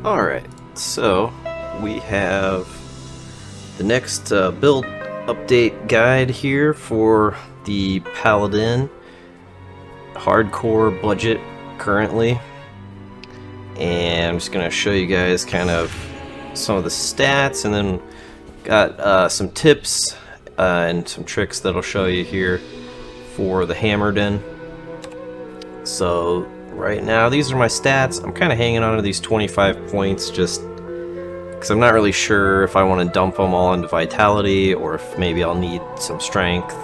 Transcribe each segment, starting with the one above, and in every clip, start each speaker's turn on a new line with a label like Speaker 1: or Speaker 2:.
Speaker 1: Alright, so we have the next build update guide here for the Paladin hardcore budget currently. And I'm just going to show you guys kind of some of the stats, and then got some tips and some tricks that'll show you here for the Hammerdin. So right now these are my stats. I'm kind of hanging on to these 25 points just because I'm not really sure if I want to dump them all into vitality or if maybe I'll need some strength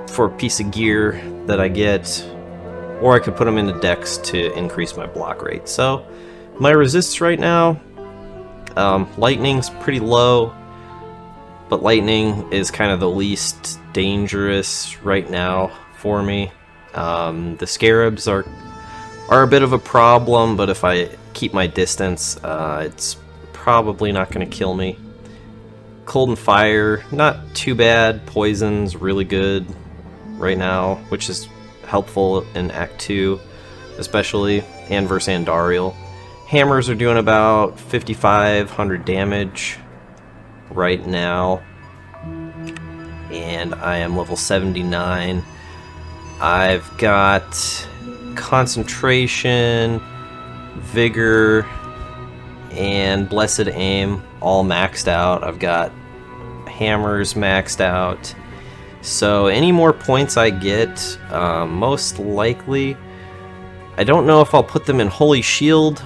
Speaker 1: for a piece of gear that I get, or I could put them into dex to increase my block rate. So my resists right now, lightning's pretty low, but lightning is kind of the least dangerous right now for me. The scarabs are a bit of a problem, but if I keep my distance, it's probably not going to kill me. Cold and fire, not too bad. Poison's really good right now, which is helpful in Act 2, especially, and versus Andariel. Hammers are doing about 5,500 damage right now, and I am level 79. I've got concentration, vigor, and blessed aim all maxed out. I've got hammers maxed out. So any more points I get, most likely, I don't know if I'll put them in Holy Shield.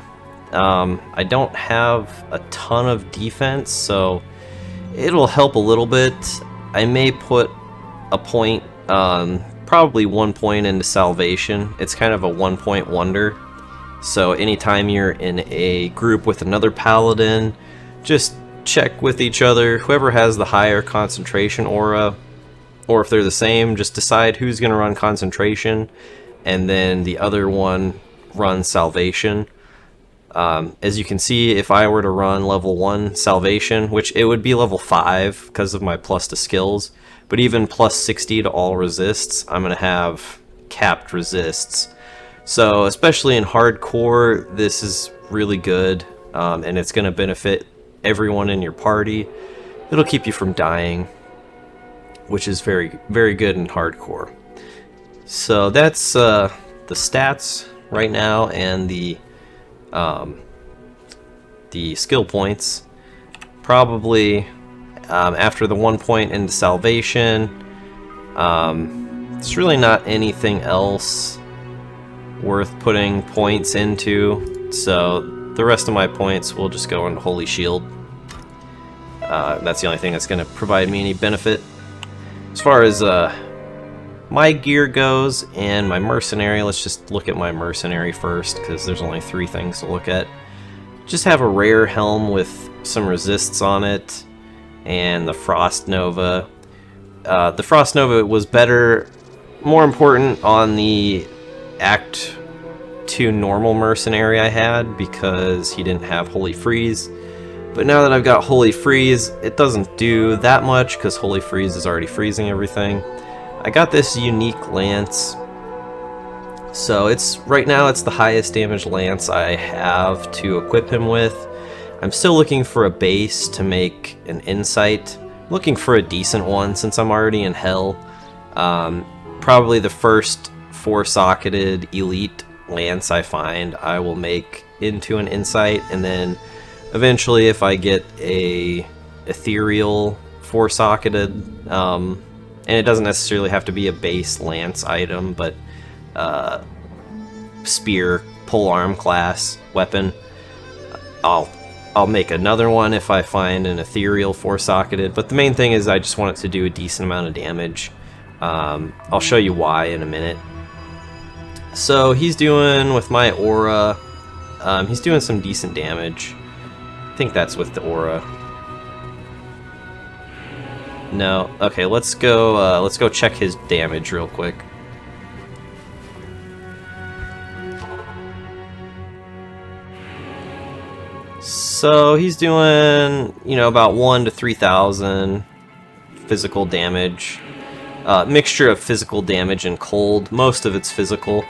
Speaker 1: I don't have a ton of defense, so it'll help a little bit. I may put a point, probably 1 point into Salvation. It's kind of a 1 point wonder. So anytime you're in a group with another Paladin, just check with each other. Whoever has the higher concentration aura, or if they're the same, just decide who's going to run concentration, and then the other one runs Salvation. As you can see, if I were to run level 1 Salvation, which it would be level 5 because of my plus to skills, but even plus 60 to all resists, I'm going to have capped resists. So especially in hardcore, this is really good, and it's going to benefit everyone in your party. It'll keep you from dying, which is very, very good in hardcore. So that's the stats right now and the skill points. Probably after the 1 point into Salvation, there's really not anything else worth putting points into, so the rest of my points will just go into Holy Shield. That's the only thing that's going to provide me any benefit. As far as my gear goes and my mercenary, let's just look at my mercenary first, because there's only 3 things to look at. Just have a rare helm with some resists on it, and the Frost Nova. The Frost Nova was better, more important on the Act 2 normal mercenary I had, because he didn't have Holy Freeze. But now that I've got Holy Freeze, it doesn't do that much, because Holy Freeze is already freezing everything. I got this unique lance, so right now it's the highest damage lance I have to equip him with. I'm still looking for a base to make an insight. Looking for a decent one since I'm already in hell. Probably the first 4-socketed elite lance I find, I will make into an insight, and then eventually if I get a ethereal 4-socketed, and it doesn't necessarily have to be a base lance item, but spear, polearm class weapon, I'll make another one if I find an ethereal 4-socketed. But the main thing is I just want it to do a decent amount of damage. I'll show you why in a minute. So he's doing, with my aura, he's doing some decent damage. I think that's with the aura. No, okay, let's go check his damage real quick. So he's doing, about 1,000 to 3,000 physical damage. Mixture of physical damage and cold. Most of it's physical.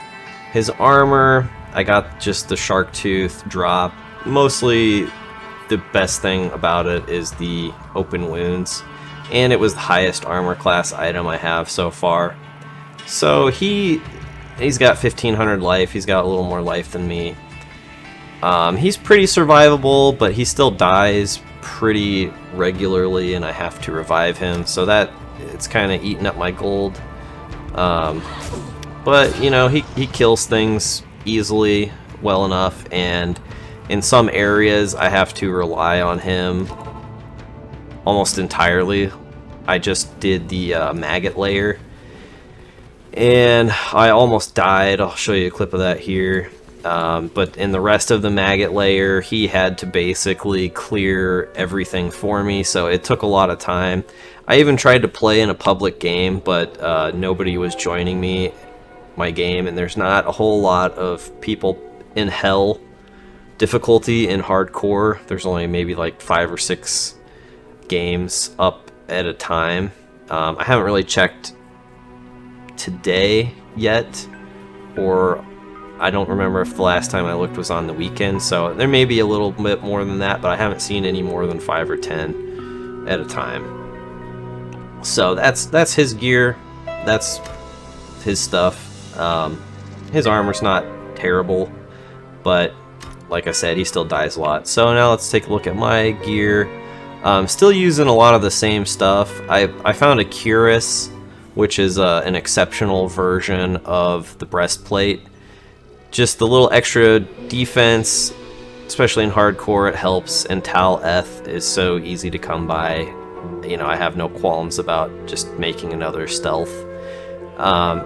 Speaker 1: His armor I got just the shark tooth drop. Mostly the best thing about it is the open wounds, and it was the highest armor class item I have so far. So he's got 1500 life. He's got a little more life than me. He's pretty survivable, but he still dies pretty regularly, and I have to revive him, so that it's kind of eating up my gold. But you know, he kills things easily, well enough, and in some areas I have to rely on him almost entirely. I just did the Maggot Lair, and I almost died. I'll show you a clip of that here. But in the rest of the Maggot Lair, he had to basically clear everything for me, so it took a lot of time. I even tried to play in a public game, but nobody was joining my game, and there's not a whole lot of people in hell difficulty in hardcore. There's only maybe like 5 or 6 games up at a time. I haven't really checked today yet, or I don't remember if the last time I looked was on the weekend, so there may be a little bit more than that, but I haven't seen any more than 5 or 10 at a time. So that's his gear, that's his stuff. His armor's not terrible, but like I said, he still dies a lot. So now let's take a look at my gear. Still using a lot of the same stuff. I found a cuirass, which is an exceptional version of the breastplate. Just the little extra defense, especially in hardcore, it helps, and Tal Eth is so easy to come by. You know, I have no qualms about just making another stealth.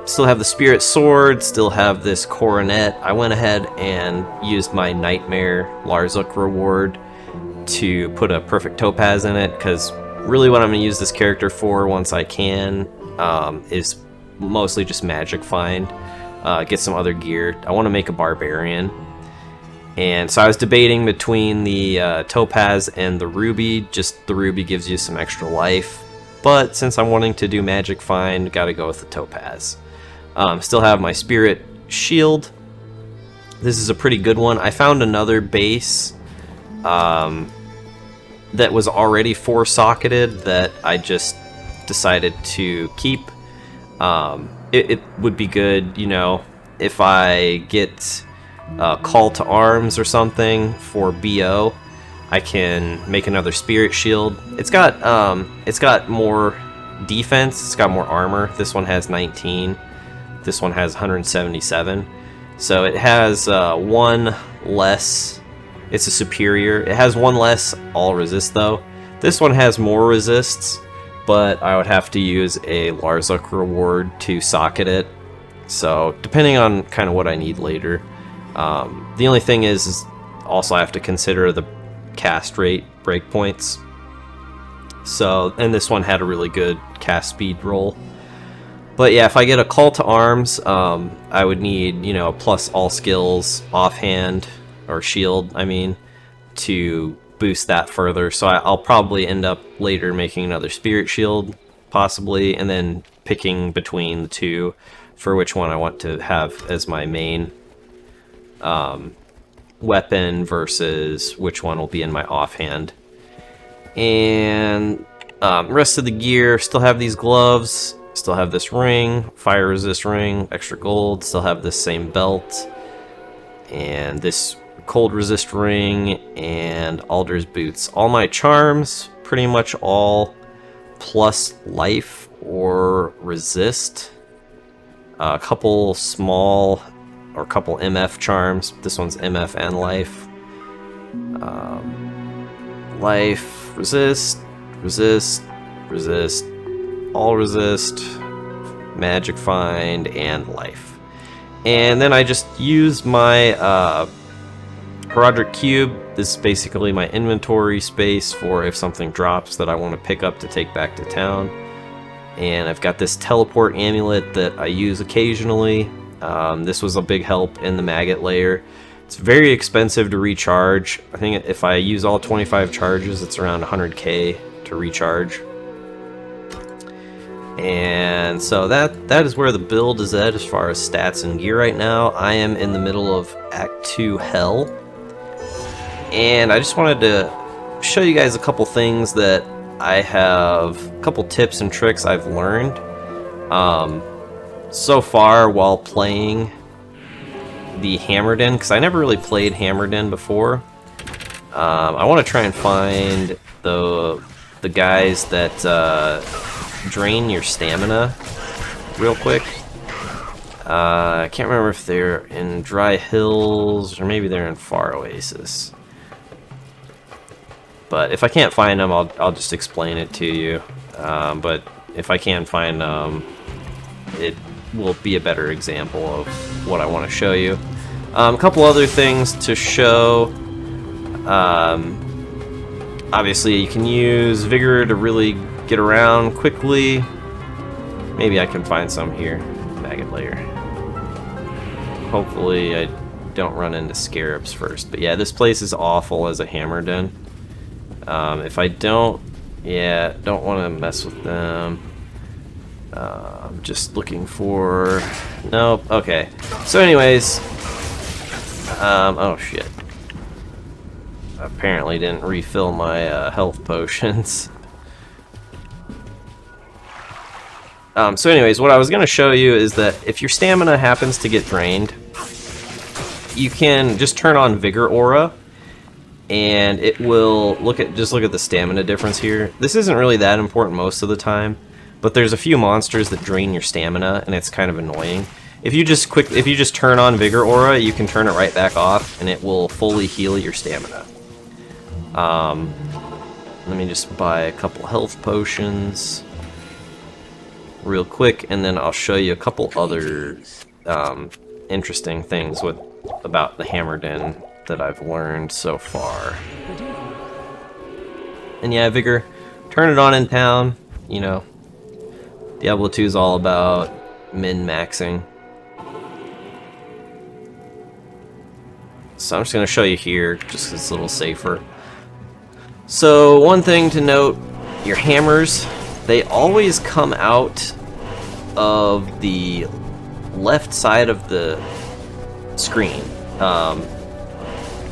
Speaker 1: Still have the Spirit Sword, still have this Coronet. I went ahead and used my Nightmare Larzuk reward to put a Perfect Topaz in it, because really what I'm going to use this character for once I can is mostly just magic find. Get some other gear. I want to make a Barbarian. And so I was debating between the Topaz and the Ruby. Just the Ruby gives you some extra life. But since I'm wanting to do magic find, gotta go with the Topaz. Still have my Spirit Shield. This is a pretty good one. I found another base that was already 4-socketed that I just decided to keep. It would be good, you know, if I get Call to Arms or something for BO, I can make another Spirit Shield. It's got more defense, it's got more armor. This one has 19. This one has 177. So it has one less. It's a superior. It has one less all resist though. This one has more resists, but I would have to use a Larzuk reward to socket it. So depending on kind of what I need later. The only thing is also I have to consider the cast rate breakpoints. So, and this one had a really good cast speed roll. But yeah, if I get a Call to Arms, I would need, you know, plus all skills, offhand, or shield, I mean, to boost that further. So I'll probably end up later making another Spirit Shield, possibly, and then picking between the two for which one I want to have as my main weapon versus which one will be in my offhand. And rest of the gear, still have these gloves, still have this ring, fire resist ring, extra gold, still have this same belt, and this cold resist ring, and Alder's boots. All my charms, pretty much all plus life or resist. A couple small or a couple MF charms. This one's MF and life. Life, resist, resist, resist, all resist, magic find, and life. And then I just use my Roderick Cube. This is basically my inventory space for if something drops that I want to pick up to take back to town. And I've got this teleport amulet that I use occasionally. This was a big help in the Maggot Lair. It's very expensive to recharge. I think if I use all 25 charges, it's around 100k to recharge. And so that is where the build is at as far as stats and gear right now. I am in the middle of Act 2 Hell. And I just wanted to show you guys a couple things that I have, a couple tips and tricks I've learned so far while playing the Hammerdin, because I never really played Hammerdin before. I want to try and find the guys that drain your stamina real quick. I can't remember if they're in Dry Hills or maybe they're in Far Oasis. But if I can't find them, I'll just explain it to you. But if I can find them, it will be a better example of what I want to show you. A couple other things to show. Obviously, you can use Vigor to really get around quickly. Maybe I can find some here. Maggot Lair. Hopefully, I don't run into scarabs first. But yeah, this place is awful as a Hammerdin. If I don't want to mess with them. I'm just looking for... Nope, okay. So anyways... oh shit. Apparently didn't refill my health potions. So anyways, what I was going to show you is that if your stamina happens to get drained, you can just turn on Vigor Aura, and it will look at the stamina difference here. This isn't really that important most of the time, but there's a few monsters that drain your stamina, and it's kind of annoying. If you just turn on Vigor Aura, you can turn it right back off, and it will fully heal your stamina. Let me just buy a couple health potions real quick, and then I'll show you a couple other interesting things about the Hammerdin that I've learned so far. And yeah, Vigor, turn it on in town. You know, Diablo 2 is all about min-maxing. So I'm just going to show you here, just 'cause it's a little safer. So one thing to note, your hammers, they always come out of the left side of the screen.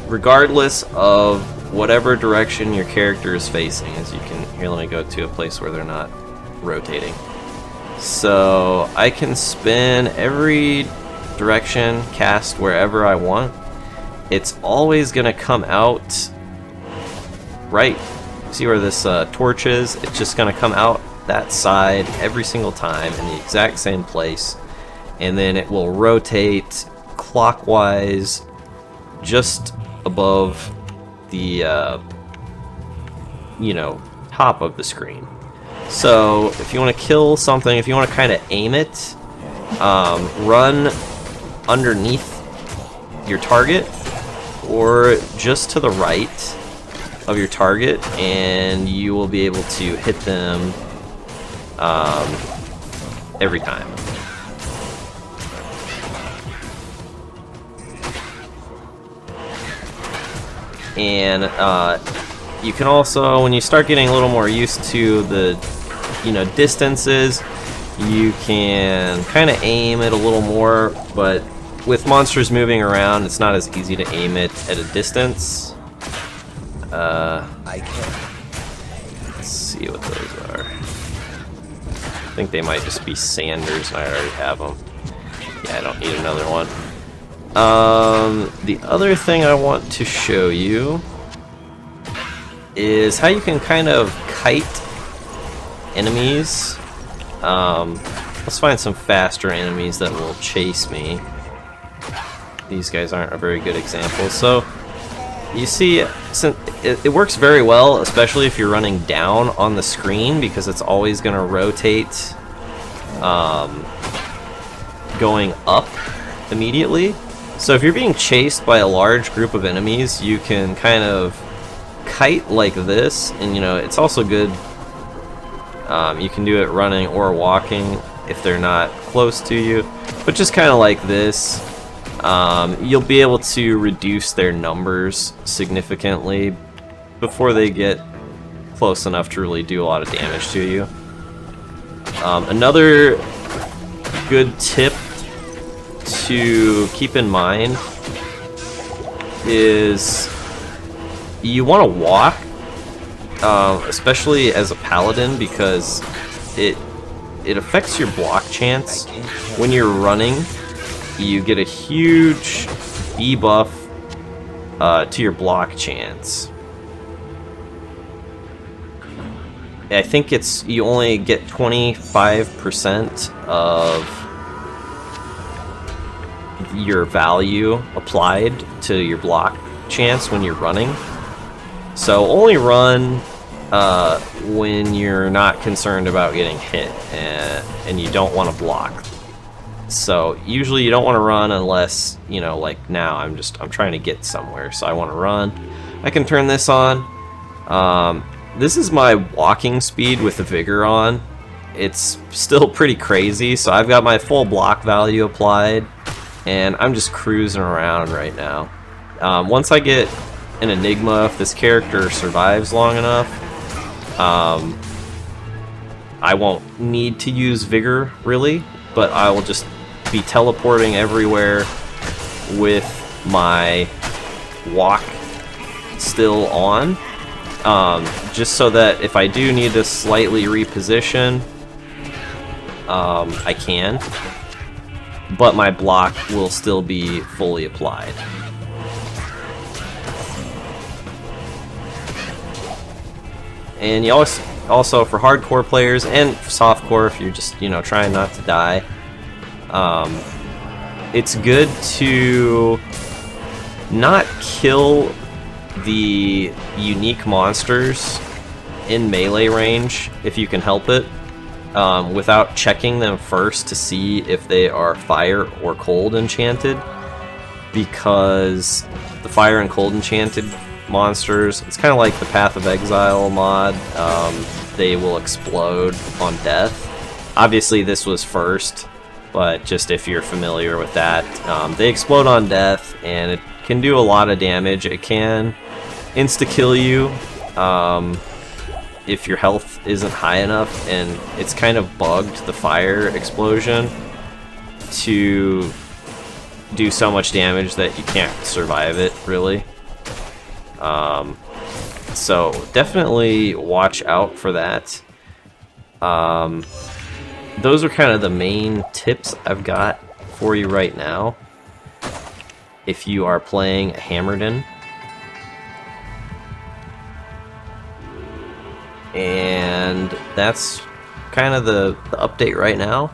Speaker 1: Regardless of whatever direction your character is facing. As you can, here, let me go to a place where they're not rotating. So I can spin every direction, cast wherever I want. It's always going to come out right. See where this torch is? It's just going to come out that side every single time in the exact same place. And then it will rotate clockwise just above the top of the screen. So if you want to kill something, if you want to kind of aim it, run underneath your target or just to the right of your target, and you will be able to hit them every time. And you can also, when you start getting a little more used to the distances, you can kind of aim it a little more, but with monsters moving around, it's not as easy to aim it at a distance. Let's see what those are. I think they might just be Sanders, and I already have them. Yeah, I don't need another one. The other thing I want to show you is how you can kind of kite enemies. Let's find some faster enemies that will chase me. These guys aren't a very good example. So you see, it works very well, especially if you're running down on the screen, because it's always going to rotate going up immediately. So if you're being chased by a large group of enemies, you can kind of kite like this, and it's also good. You can do it running or walking if they're not close to you, but just kind of like this. You'll be able to reduce their numbers significantly before they get close enough to really do a lot of damage to you. Another good tip to keep in mind is you want to walk, especially as a paladin, because it affects your block chance. When you're running, you get a huge debuff to your block chance. I think you only get 25% of your value applied to your block chance when you're running. So only run when you're not concerned about getting hit and you don't want to block. So usually you don't want to run unless, you know, like now I'm trying to get somewhere, so I want to run. I can turn this on. This is my walking speed with the vigor on. It's still pretty crazy, so I've got my full block value applied, and I'm just cruising around right now. Once I get an enigma, if this character survives long enough, I won't need to use vigor really, but I will just be teleporting everywhere with my walk still on, just so that if I do need to slightly reposition, I can, but my block will still be fully applied. And you also for hardcore players and softcore, if you're just, you know, trying not to die, it's good to not kill the unique monsters in melee range if you can help it, without checking them first to see if they are fire or cold enchanted, because the fire and cold enchanted monsters, it's kind of like the Path of Exile mod, they will explode on death. Obviously this was first, but just if you're familiar with that, they explode on death and it can do a lot of damage. It can insta-kill you if your health isn't high enough, and it's kind of bugged the fire explosion to do so much damage that you can't survive it really. So definitely watch out for that. Those are kind of the main tips I've got for you right now if you are playing Hammerdin. And that's kind of the update right now.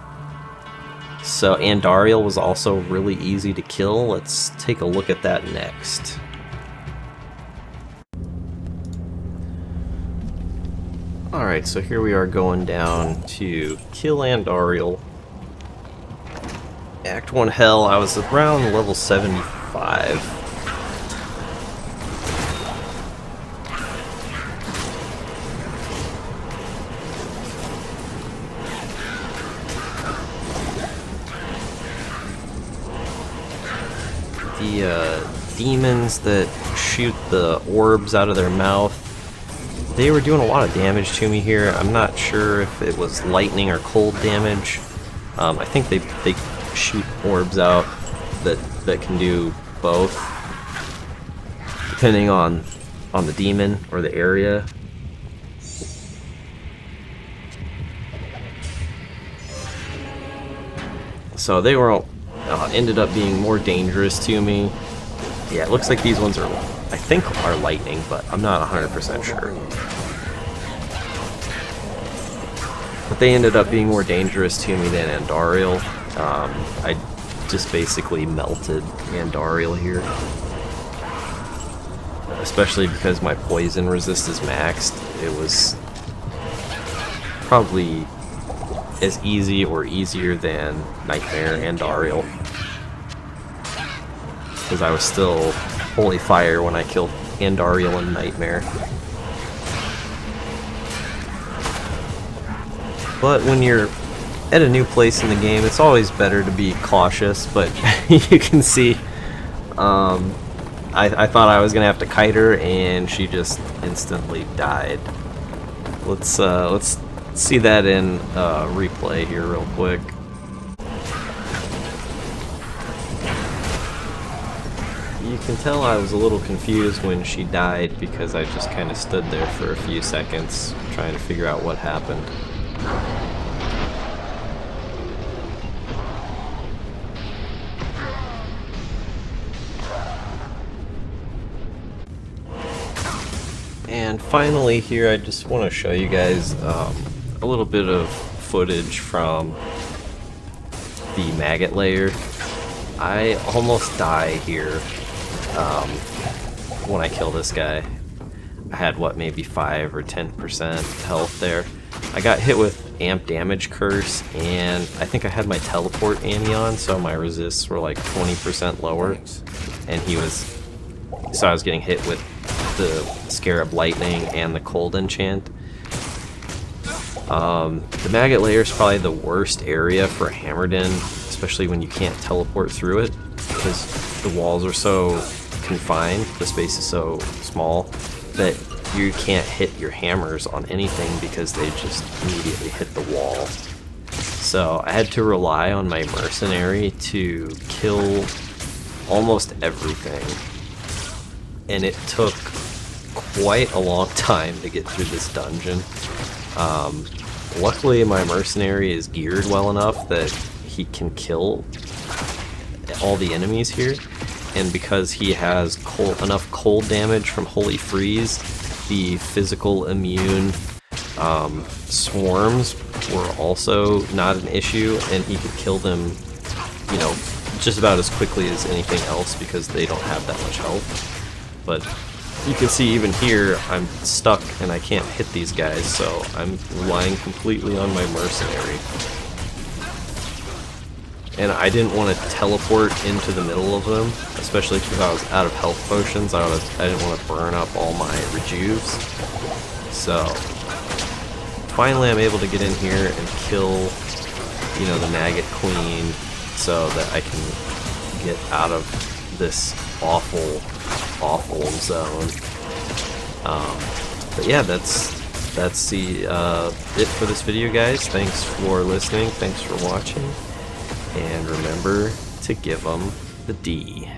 Speaker 1: So Andariel was also really easy to kill. Let's take a look at that next. Alright, so here we are going down to kill Andariel. Act 1 Hell, I was around level 75. The demons that shoot the orbs out of their mouth, they were doing a lot of damage to me here. I'm not sure if it was lightning or cold damage. I think they shoot orbs out that can do both, depending on the demon or the area. So they were ended up being more dangerous to me. Yeah, it looks like these ones are, I think, are lightning, but I'm not 100% sure. But they ended up being more dangerous to me than Andariel. I just basically melted Andariel here. Especially because my poison resist is maxed. It was probably as easy or easier than Nightmare Andariel, because I was still holy fire when I killed Andariel and Nightmare. But when you're at a new place in the game, it's always better to be cautious. But you can see, I thought I was gonna have to kite her, and she just instantly died. Let's see that in replay here real quick. You can tell I was a little confused when she died because I just kind of stood there for a few seconds trying to figure out what happened. And finally here, I just want to show you guys a little bit of footage from the Maggot Lair. I almost die here when I kill this guy. I had, what, maybe 5 or 10% health there. I got hit with amp damage curse, and I think I had my teleport Annie on, so my resists were like 20% lower. And so I was getting hit with the Scarab Lightning and the Cold Enchant. The Maggot Lair is probably the worst area for Hammerdin, especially when you can't teleport through it, because the walls are so confined, the space is so small, that you can't hit your hammers on anything because they just immediately hit the wall. So I had to rely on my mercenary to kill almost everything, and it took quite a long time to get through this dungeon. Luckily my mercenary is geared well enough that he can kill all the enemies here, and because he has enough cold damage from Holy Freeze, the physical immune swarms were also not an issue, and he could kill them, you know, just about as quickly as anything else because they don't have that much health. But you can see even here I'm stuck and I can't hit these guys, so I'm relying completely on my mercenary. And I didn't want to teleport into the middle of them, especially because I was out of health potions. I didn't want to burn up all my rejuves. So finally I'm able to get in here and kill, you know, the Maggot Queen so that I can get out of this awful zone. But yeah, that's the it for this video, guys. Thanks for listening, thanks for watching, and remember to give them the D.